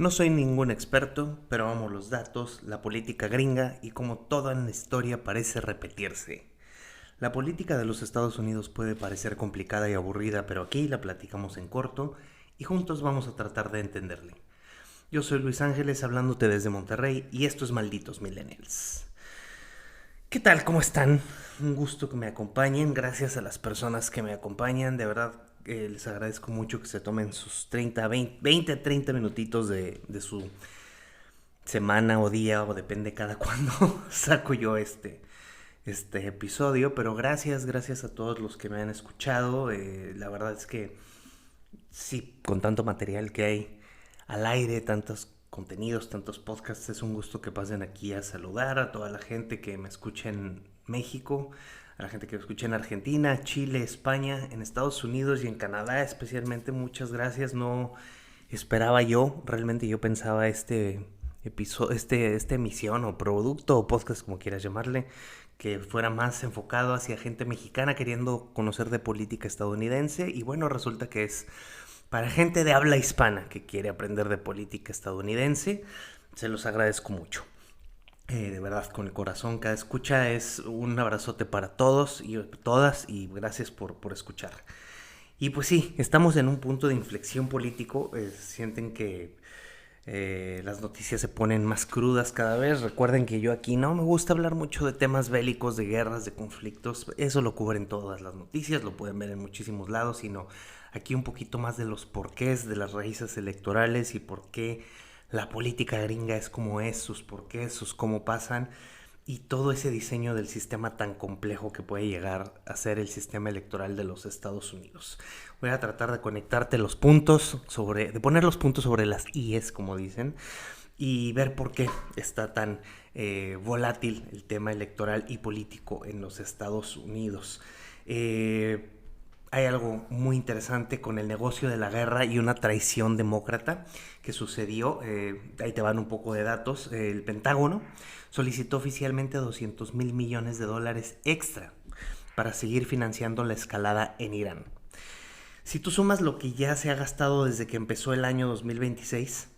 No soy ningún experto, pero amo los datos, la política gringa y como toda en la historia parece repetirse. La política de los Estados Unidos puede parecer complicada y aburrida, pero aquí la platicamos en corto y juntos vamos a tratar de entenderle. Yo soy Luis Ángeles hablándote desde Monterrey y esto es Malditos Millennials. ¿Qué tal? ¿Cómo están? Un gusto que me acompañen. Gracias a las personas que me acompañan. De verdad, les agradezco mucho que se tomen sus 30 minutitos de su semana o día, o depende cada cuándo saco yo este episodio. Pero gracias a todos los que me han escuchado. La verdad es que sí, con tanto material que hay al aire, tantos contenidos, tantos podcasts, es un gusto que pasen aquí a saludar a toda la gente que me escucha en México, a la gente que me escucha en Argentina, Chile, España, en Estados Unidos y en Canadá especialmente. Muchas gracias. No esperaba yo, realmente yo pensaba este episodio, esta emisión o producto o podcast, como quieras llamarle, que fuera más enfocado hacia gente mexicana queriendo conocer de política estadounidense, y bueno, resulta que es para gente de habla hispana que quiere aprender de política estadounidense. Se los agradezco mucho. De verdad, con el corazón, cada escucha es un abrazote para todos y todas, y gracias por escuchar. Y pues sí, estamos en un punto de inflexión político. Sienten que las noticias se ponen más crudas cada vez. Recuerden que yo aquí no me gusta hablar mucho de temas bélicos, de guerras, de conflictos. Eso lo cubren todas las noticias, lo pueden ver en muchísimos lados, sino aquí un poquito más de los porqués, de las raíces electorales y por qué la política gringa es como es, sus porqués, sus cómo pasan, y todo ese diseño del sistema tan complejo que puede llegar a ser el sistema electoral de los Estados Unidos. Voy a tratar de conectarte los puntos de poner los puntos sobre las IES, como dicen, y ver por qué está tan volátil el tema electoral y político en los Estados Unidos. Hay algo muy interesante con el negocio de la guerra y una traición demócrata que sucedió. Ahí te van un poco de datos. El Pentágono solicitó oficialmente $200,000 millones extra para seguir financiando la escalada en Irán. Si tú sumas lo que ya se ha gastado desde que empezó el año 2026,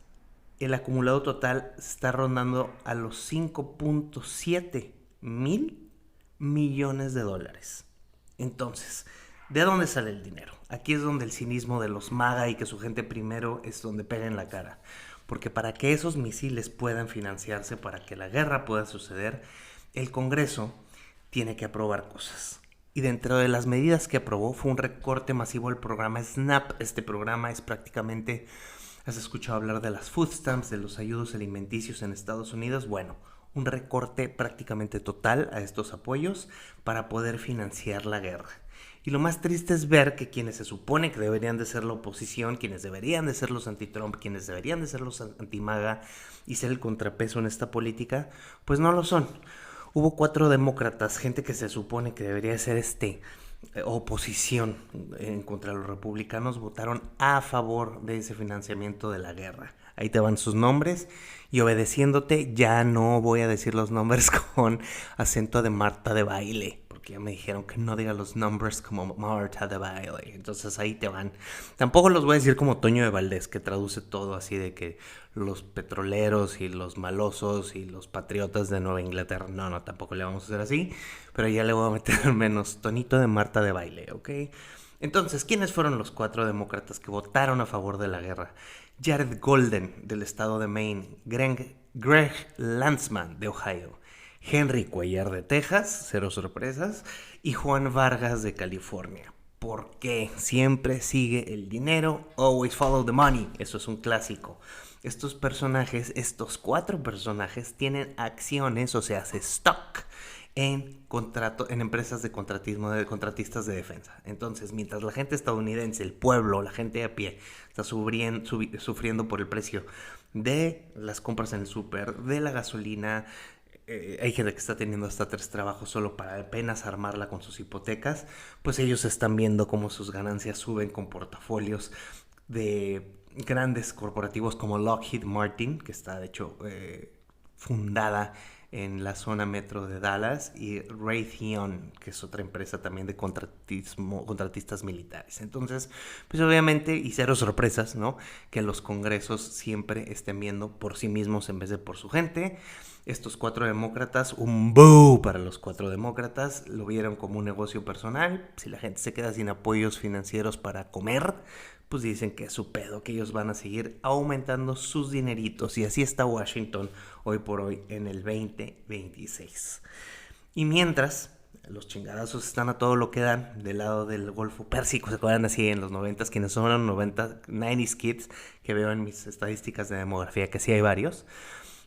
el acumulado total está rondando a los 5.7 mil millones de dólares. Entonces, ¿de dónde sale el dinero? Aquí es donde el cinismo de los MAGA y que su gente primero es donde pega en la cara. Porque para que esos misiles puedan financiarse, para que la guerra pueda suceder, el Congreso tiene que aprobar cosas. Y dentro de las medidas que aprobó fue un recorte masivo al programa SNAP. Este programa es prácticamente, ¿has escuchado hablar de las food stamps, de los ayudos alimenticios en Estados Unidos? Bueno, un recorte prácticamente total a estos apoyos para poder financiar la guerra. Y lo más triste es ver que quienes se supone que deberían de ser la oposición, quienes deberían de ser los anti-Trump, quienes deberían de ser los anti-MAGA y ser el contrapeso en esta política, pues no lo son. Hubo 4 demócratas, gente que se supone que debería ser oposición en contra de los republicanos, votaron a favor de ese financiamiento de la guerra. Ahí te van sus nombres, y obedeciéndote ya no voy a decir los nombres con acento de Marta de baile, porque ya me dijeron que no diga los nombres como Marta de baile. Entonces ahí te van. Tampoco los voy a decir como Toño de Valdés, que traduce todo así de que los petroleros y los malosos y los patriotas de Nueva Inglaterra. No, tampoco le vamos a hacer así, pero ya le voy a meter menos tonito de Marta de baile, ¿ok? Entonces, ¿quiénes fueron los 4 demócratas que votaron a favor de la guerra? Jared Golden, del estado de Maine, Greg Landsman, de Ohio, Henry Cuellar, de Texas, cero sorpresas, y Juan Vargas, de California. ¿Por qué? Siempre sigue el dinero, always follow the money, eso es un clásico. Estos 4 personajes tienen acciones, o sea, se stock en empresas de contratismo, de contratistas de defensa. Entonces, mientras la gente estadounidense, el pueblo, la gente a pie, está sufriendo por el precio de las compras en el súper, de la gasolina, hay gente que está teniendo hasta 3 trabajos solo para apenas armarla con sus hipotecas, pues ellos están viendo cómo sus ganancias suben con portafolios de grandes corporativos como Lockheed Martin, que está de hecho fundada en la zona metro de Dallas, y Raytheon, que es otra empresa también de contratistas militares. Entonces, pues obviamente, y cero sorpresas, ¿no? Que los congresos siempre estén viendo por sí mismos en vez de por su gente. Estos 4 demócratas, un boo para los 4 demócratas, lo vieron como un negocio personal. Si la gente se queda sin apoyos financieros para comer, pues dicen que es su pedo, que ellos van a seguir aumentando sus dineritos. Y así está Washington hoy por hoy en el 2026. Y mientras, los chingadazos están a todo lo que dan del lado del Golfo Pérsico. ¿Se acuerdan así en los 90s? Quienes son los 90s kids, que veo en mis estadísticas de demografía, que sí hay varios.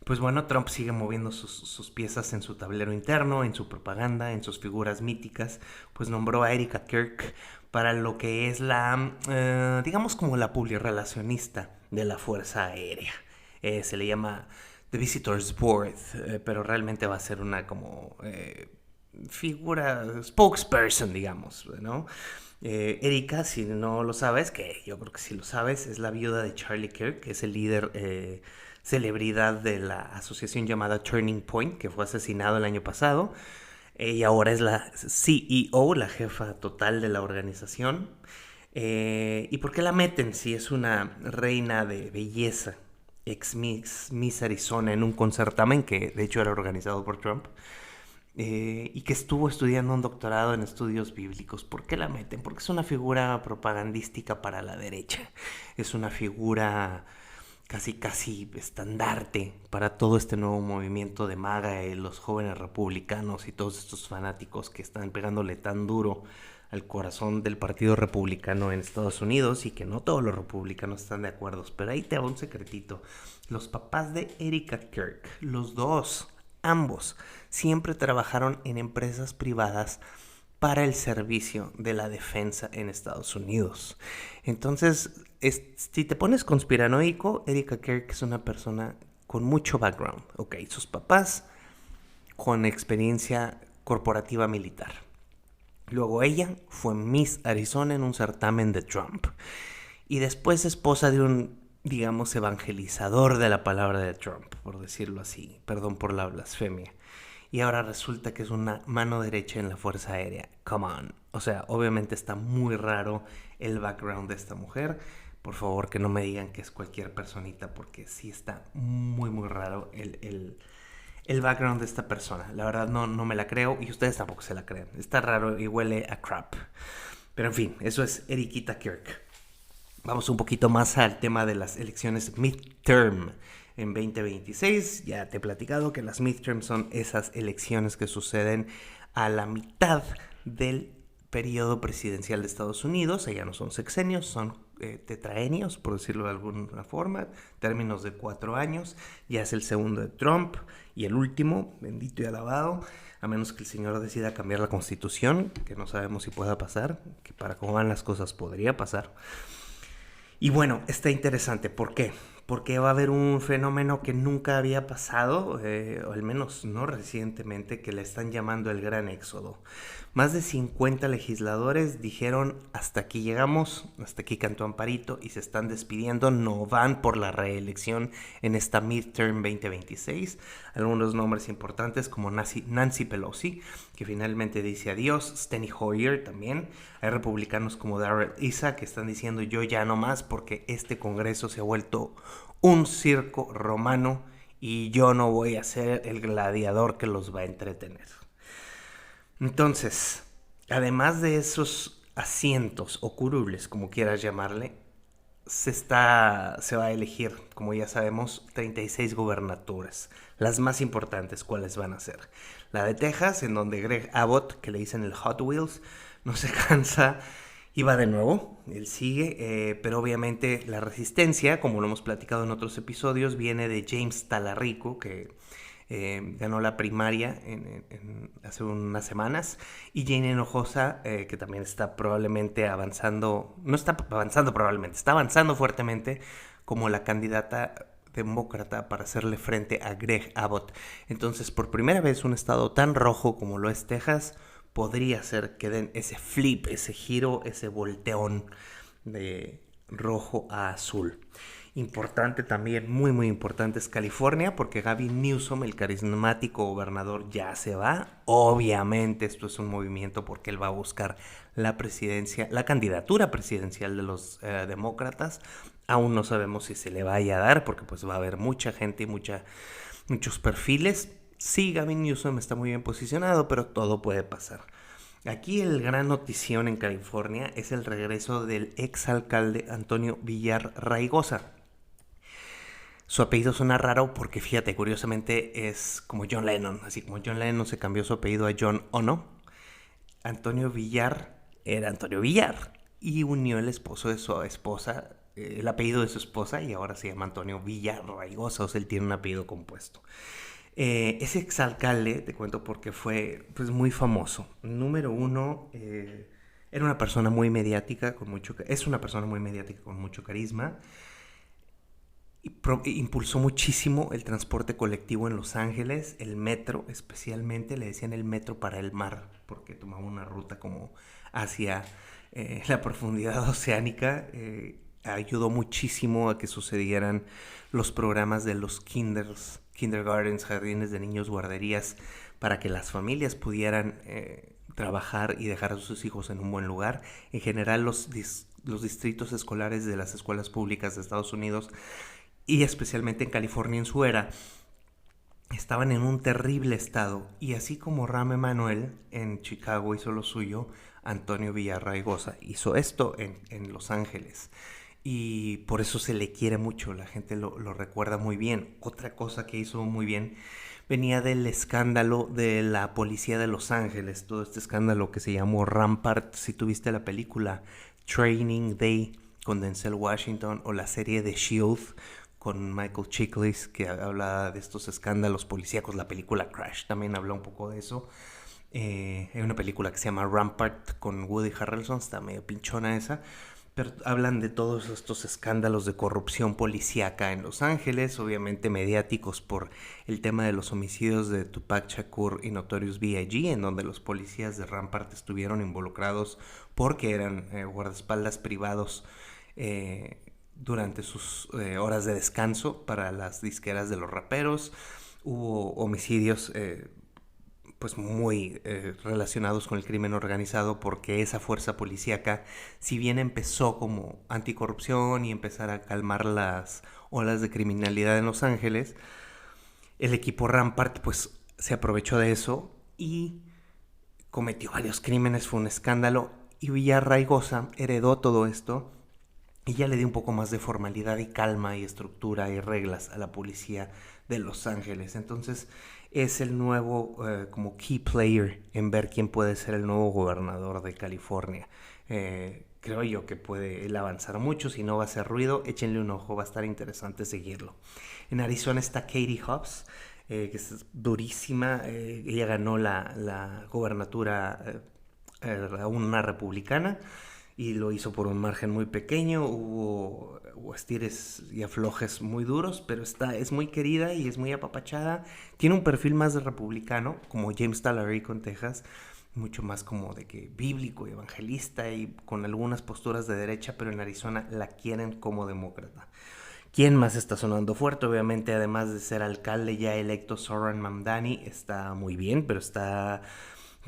Pues bueno, Trump sigue moviendo sus piezas en su tablero interno, en su propaganda, en sus figuras míticas. Pues nombró a Erika Kirk para lo que es la, digamos como la publirelacionista de la Fuerza Aérea. Se le llama The Visitors Board, pero realmente va a ser una como figura, spokesperson, digamos, ¿no? Erika, si no lo sabes, que yo creo que sí lo sabes, es la viuda de Charlie Kirk, que es el líder celebridad de la asociación llamada Turning Point, que fue asesinado el año pasado. Y ahora es la CEO, la jefa total de la organización. ¿Y por qué la meten si es una reina de belleza, ex Miss Arizona, en un concertamen que de hecho era organizado por Trump? Y que estuvo estudiando un doctorado en estudios bíblicos? ¿Por qué la meten? Porque es una figura propagandística para la derecha. Es una figura casi estandarte para todo este nuevo movimiento de MAGA, los jóvenes republicanos y todos estos fanáticos que están pegándole tan duro al corazón del partido republicano en Estados Unidos, y que no todos los republicanos están de acuerdo. Pero ahí te va un secretito. Los papás de Erika Kirk, los dos, ambos, siempre trabajaron en empresas privadas para el servicio de la defensa en Estados Unidos. Entonces, si te pones conspiranoico, Erika Kirk es una persona con mucho background. Ok, sus papás con experiencia corporativa militar. Luego ella fue Miss Arizona en un certamen de Trump. Y después esposa de un, digamos, evangelizador de la palabra de Trump, por decirlo así. Perdón por la blasfemia. Y ahora resulta que es una mano derecha en la Fuerza Aérea. Come on. O sea, obviamente está muy raro el background de esta mujer. Por favor, que no me digan que es cualquier personita, porque sí está muy raro el background de esta persona. La verdad no me la creo, y ustedes tampoco se la creen. Está raro y huele a crap. Pero en fin, eso es Erikita Kirk. Vamos un poquito más al tema de las elecciones midterm. En 2026, ya te he platicado que las midterms son esas elecciones que suceden a la mitad del periodo presidencial de Estados Unidos. Ya no son sexenios, son tetraenios, por decirlo de alguna forma, términos de 4 años. Ya es el segundo de Trump y el último, bendito y alabado, a menos que el señor decida cambiar la constitución, que no sabemos si pueda pasar, que para cómo van las cosas podría pasar. Y bueno, está interesante. ¿Por qué? Porque va a haber un fenómeno que nunca había pasado, o al menos no recientemente, que le están llamando el Gran Éxodo. Más de 50 legisladores dijeron: hasta aquí llegamos, hasta aquí cantó Amparito, y se están despidiendo, no van por la reelección en esta midterm 2026. Algunos nombres importantes como Nancy Pelosi, que finalmente dice adiós, Steny Hoyer también. Hay republicanos como Darrell Issa que están diciendo: yo ya no más, porque este Congreso se ha vuelto un circo romano y yo no voy a ser el gladiador que los va a entretener. Entonces, además de esos asientos o curules, como quieras llamarle, se va a elegir, como ya sabemos, 36 gubernaturas. Las más importantes, ¿cuáles van a ser? La de Texas, en donde Greg Abbott, que le dicen el Hot Wheels, no se cansa y va de nuevo. Él sigue, pero obviamente la resistencia, como lo hemos platicado en otros episodios, viene de James Talarico, que ganó la primaria hace unas semanas, y Jane Hinojosa, que también está probablemente avanzando, no está avanzando probablemente, está avanzando fuertemente como la candidata demócrata para hacerle frente a Greg Abbott. Entonces, por primera vez, un estado tan rojo como lo es Texas podría ser que den ese flip, ese giro, ese volteón de rojo a azul. Importante también, muy muy importante es California, porque Gavin Newsom, el carismático gobernador, ya se va. Obviamente esto es un movimiento porque él va a buscar la presidencia, la candidatura presidencial de los demócratas. Aún no sabemos si se le vaya a dar, porque pues va a haber mucha gente y muchos perfiles. Sí, Gavin Newsom está muy bien posicionado, pero todo puede pasar. Aquí el gran notición en California es el regreso del exalcalde Antonio Villar Raigosa. Su apellido suena raro porque, fíjate, curiosamente es como John Lennon. Así como John Lennon se cambió su apellido a John Ono, Antonio Villar era Antonio Villar y unió el esposo de su esposa, el apellido de su esposa, y ahora se llama Antonio Villar Raigosa, o sea, él tiene un apellido compuesto. Ese exalcalde, te cuento porque fue pues, muy famoso. Número uno, era una persona muy mediática, es una persona muy mediática con mucho carisma. Impulsó muchísimo el transporte colectivo en Los Ángeles, el metro especialmente, le decían el metro para el mar, porque tomaba una ruta como hacia la profundidad oceánica. Ayudó muchísimo a que sucedieran los programas de los kindergartens, jardines de niños, guarderías, para que las familias pudieran trabajar y dejar a sus hijos en un buen lugar. En general, los distritos escolares de las escuelas públicas de Estados Unidos y especialmente en California en su era, estaban en un terrible estado. Y así como Rahm Emanuel en Chicago hizo lo suyo, Antonio Villarraigosa hizo esto en Los Ángeles. Y por eso se le quiere mucho, la gente lo recuerda muy bien. Otra cosa que hizo muy bien venía del escándalo de la policía de Los Ángeles, todo este escándalo que se llamó Rampart. Si tuviste la película Training Day con Denzel Washington o la serie The Shield con Michael Chiklis, que habla de estos escándalos policíacos. La película Crash también habla un poco de eso. Hay una película que se llama Rampart con Woody Harrelson, está medio pinchona esa, pero hablan de todos estos escándalos de corrupción policíaca en Los Ángeles, obviamente mediáticos por el tema de los homicidios de Tupac Shakur y Notorious B.I.G., en donde los policías de Rampart estuvieron involucrados porque eran guardaespaldas privados durante sus horas de descanso para las disqueras de los raperos. Hubo homicidios pues muy relacionados con el crimen organizado, porque esa fuerza policíaca, si bien empezó como anticorrupción y empezar a calmar las olas de criminalidad en Los Ángeles, el equipo Rampart pues se aprovechó de eso y cometió varios crímenes, fue un escándalo, y Villarraigosa heredó todo esto y ya le dio un poco más de formalidad y calma y estructura y reglas a la policía de Los Ángeles. Entonces es el nuevo como key player en ver quién puede ser el nuevo gobernador de California. Creo yo que puede él avanzar mucho, si no va a hacer ruido, échenle un ojo, va a estar interesante seguirlo. En Arizona está Katie Hobbs, que es durísima. Ella ganó la gobernatura a una republicana y lo hizo por un margen muy pequeño. Hubo estires y aflojes muy duros, pero es muy querida y es muy apapachada. Tiene un perfil más de republicano, como James Talarico en Texas, mucho más como de que bíblico, evangelista y con algunas posturas de derecha, pero en Arizona la quieren como demócrata. ¿Quién más está sonando fuerte? Obviamente, además de ser alcalde ya electo, Zohran Mamdani está muy bien, pero está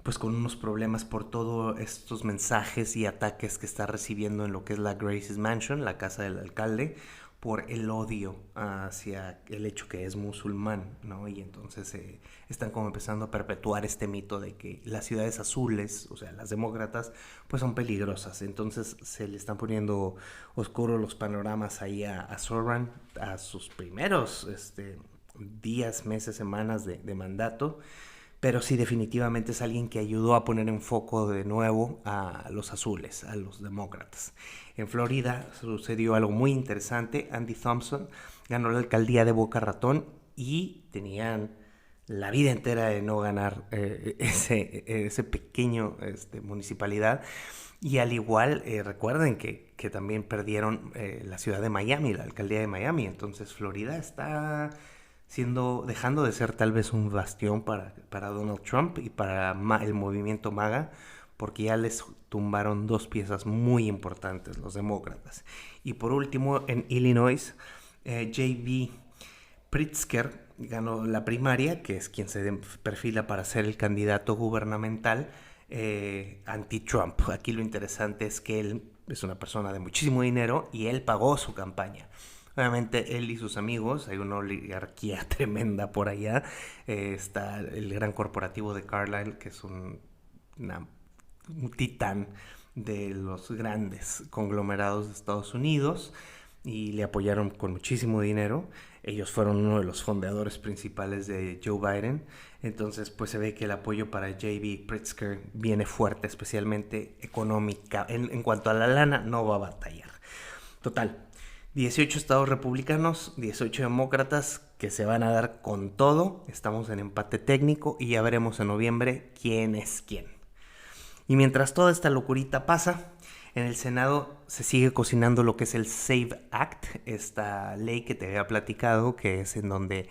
pues con unos problemas por todos estos mensajes y ataques que está recibiendo en lo que es la Grace's Mansion, la casa del alcalde, por el odio hacia el hecho que es musulmán, ¿no? Y entonces están como empezando a perpetuar este mito de que las ciudades azules, o sea, las demócratas, pues son peligrosas. Entonces se le están poniendo oscuros los panoramas ahí a Zohran, a sus primeros días, meses, semanas de mandato. Pero sí, definitivamente es alguien que ayudó a poner en foco de nuevo a los azules, a los demócratas. En Florida sucedió algo muy interesante. Andy Thompson ganó la alcaldía de Boca Ratón y tenían la vida entera de no ganar ese pequeño municipalidad. Y al igual, recuerden que también perdieron la ciudad de Miami, la alcaldía de Miami. Entonces Florida está dejando de ser tal vez un bastión para Donald Trump y para el movimiento MAGA, porque ya les tumbaron dos piezas muy importantes los demócratas. Y por último, en Illinois, J.B. Pritzker ganó la primaria, que es quien se perfila para ser el candidato gubernamental anti-Trump. Aquí lo interesante es que él es una persona de muchísimo dinero y él pagó su campaña. Obviamente él y sus amigos, hay una oligarquía tremenda por allá. Está el gran corporativo de Carlyle, que es un titán de los grandes conglomerados de Estados Unidos, y le apoyaron con muchísimo dinero. Ellos fueron uno de los fundadores principales de Joe Biden. Entonces pues se ve que el apoyo para J.B. Pritzker viene fuerte, especialmente económica. En cuanto a la lana, no va a batallar. Total, 18 estados republicanos, 18 demócratas que se van a dar con todo. Estamos en empate técnico y ya veremos en noviembre quién es quién. Y mientras toda esta locurita pasa, en el Senado se sigue cocinando lo que es el SAVE Act, esta ley que te había platicado, que es en donde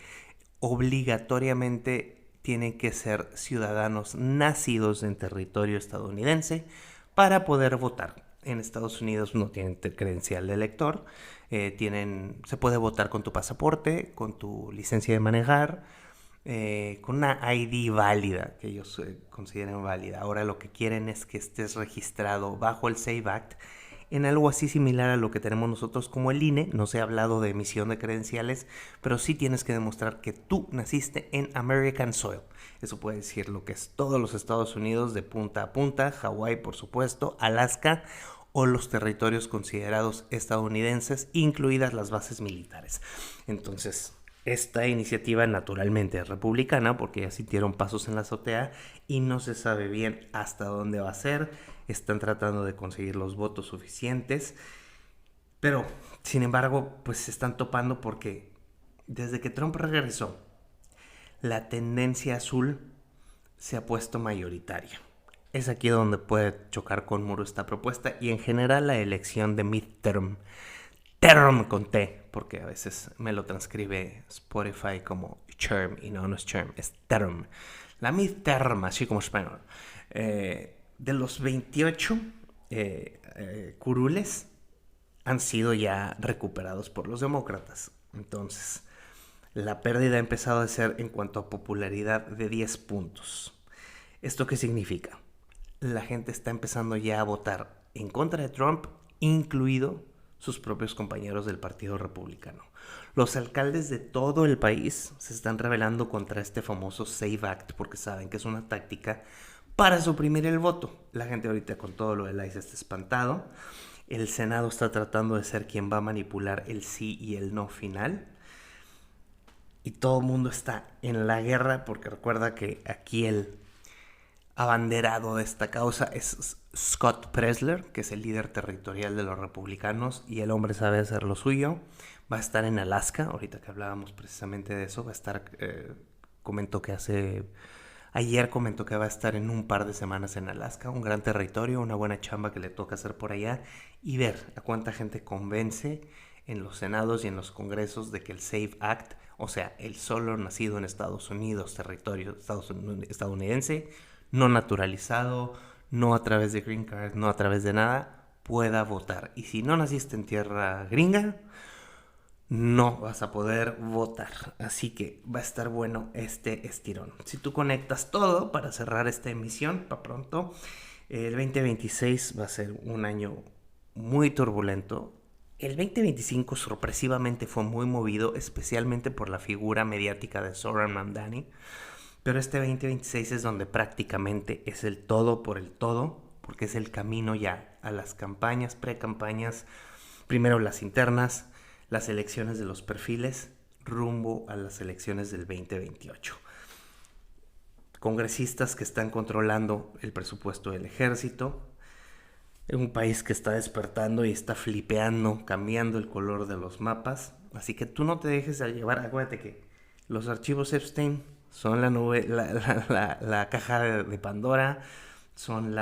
obligatoriamente tienen que ser ciudadanos nacidos en territorio estadounidense para poder votar. En Estados Unidos no tienen credencial de elector, se puede votar con tu pasaporte, con tu licencia de manejar, con una ID válida, que ellos consideren válida. Ahora lo que quieren es que estés registrado bajo el SAVE Act en algo así similar a lo que tenemos nosotros como el INE. No se ha hablado de emisión de credenciales, pero sí tienes que demostrar que tú naciste en American Soil. Eso puede decir lo que es todos los Estados Unidos de punta a punta, Hawái por supuesto, Alaska o los territorios considerados estadounidenses, incluidas las bases militares. Entonces, esta iniciativa naturalmente es republicana porque ya sintieron pasos en la azotea y no se sabe bien hasta dónde va a ser. Están tratando de conseguir los votos suficientes, pero sin embargo pues se están topando porque desde que Trump regresó, la tendencia azul se ha puesto mayoritaria. Es aquí donde puede chocar con muro esta propuesta y en general la elección de midterm. Term con T, porque a veces me lo transcribe Spotify como Cherm y no es Cherm, es Term. La midterm, así como español. De los 28 curules han sido ya recuperados por los demócratas. Entonces, la pérdida ha empezado a ser en cuanto a popularidad de 10 puntos. ¿Esto qué significa? La gente está empezando ya a votar en contra de Trump, incluido sus propios compañeros del Partido Republicano. Los alcaldes de todo el país se están rebelando contra este famoso SAVE Act porque saben que es una táctica para suprimir el voto. La gente ahorita con todo lo del ICE está espantado. El Senado está tratando de ser quien va a manipular el sí y el no final. Y todo el mundo está en la guerra porque recuerda que aquí el abanderado de esta causa es Scott Presler, que es el líder territorial de los republicanos y el hombre sabe hacer lo suyo. Va a estar en Alaska, ahorita que hablábamos precisamente de eso, va a estar, ayer comentó que va a estar en un par de semanas en Alaska, un gran territorio, una buena chamba que le toca hacer por allá y ver a cuánta gente convence en los senados y en los congresos de que el SAVE Act, o sea, el solo nacido en Estados Unidos, territorio estadounidense, no naturalizado, no a través de Green Card, no a través de nada, pueda votar. Y si no naciste en tierra gringa, no vas a poder votar. Así que va a estar bueno este estirón. Si tú conectas todo para cerrar esta emisión, para pronto, el 2026 va a ser un año muy turbulento. El 2025 sorpresivamente fue muy movido, especialmente por la figura mediática de Zohran Mamdani. Pero este 2026 es donde prácticamente es el todo por el todo, porque es el camino ya a las campañas, precampañas, primero las internas, las elecciones de los perfiles, rumbo a las elecciones del 2028. Congresistas que están controlando el presupuesto del ejército, un país que está despertando y está flipeando, cambiando el color de los mapas. Así que tú no te dejes llevar, acuérdate que los archivos Epstein son la nube, la caja de Pandora, son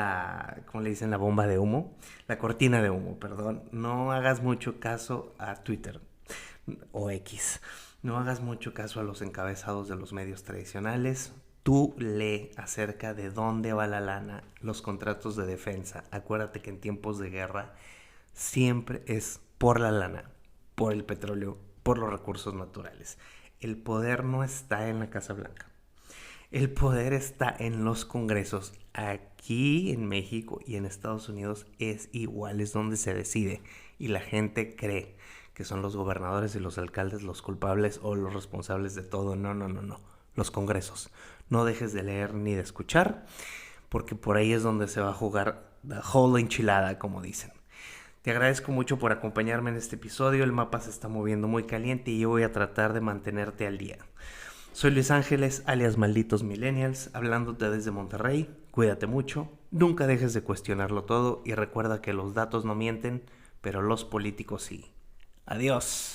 ¿cómo le dicen? La bomba de humo, la cortina de humo, perdón. No hagas mucho caso a Twitter o X. No hagas mucho caso a los encabezados de los medios tradicionales. Tú lee acerca de dónde va la lana, los contratos de defensa. Acuérdate que en tiempos de guerra siempre es por la lana, por el petróleo, por los recursos naturales. El poder no está en la Casa Blanca. El poder está en los congresos. Aquí en México y en Estados Unidos es igual, es donde se decide. Y la gente cree que son los gobernadores y los alcaldes los culpables o los responsables de todo. No. Los congresos. No dejes de leer ni de escuchar, porque por ahí es donde se va a jugar the whole enchilada, como dicen. Te agradezco mucho por acompañarme en este episodio. El mapa se está moviendo muy caliente y yo voy a tratar de mantenerte al día. Soy Luis Ángeles, alias Malditos Millennials, hablándote desde Monterrey. Cuídate mucho, nunca dejes de cuestionarlo todo y recuerda que los datos no mienten, pero los políticos sí. Adiós.